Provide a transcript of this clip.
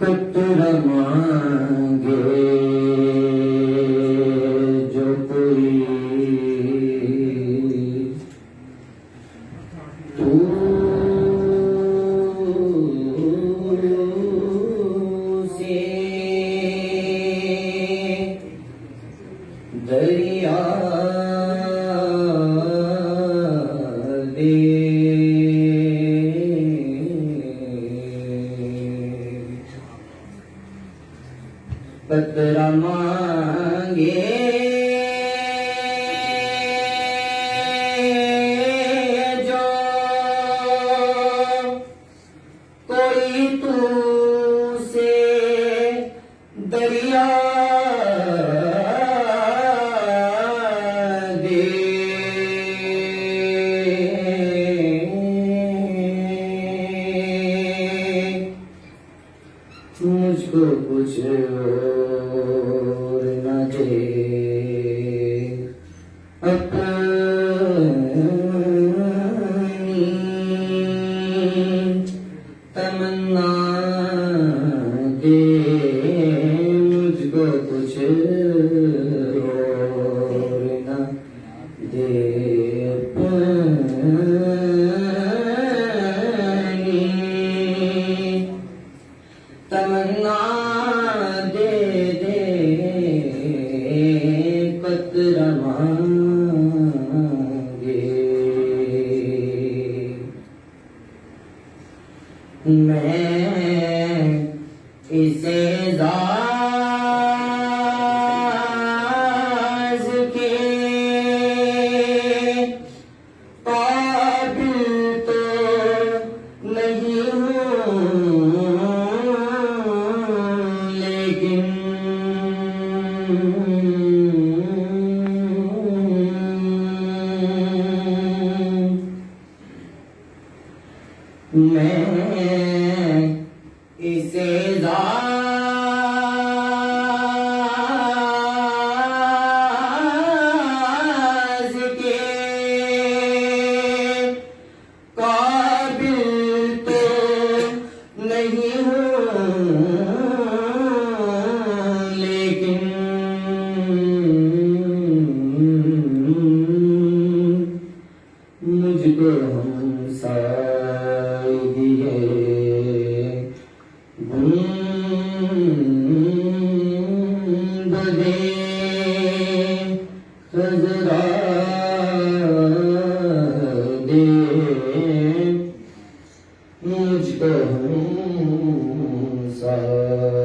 कतरा मांगे जो कोई तू से दरिया दे कतरा मांगे जो कोई तू से दरिया दे मुझको कुछ और न दे अपनी तमन्ना दे मुझको कुछ और न दे अपनी तमन्ना दे दे कतरा मांगे मैं इसे राज़ के काबिल तो नहीं हूँ लेकिन मैं इसे राज़ के काबिल तो नहीं हूँ लेकिन मुझको हमसाए दिए गूंद दे खजरा दे मुझको हमसाए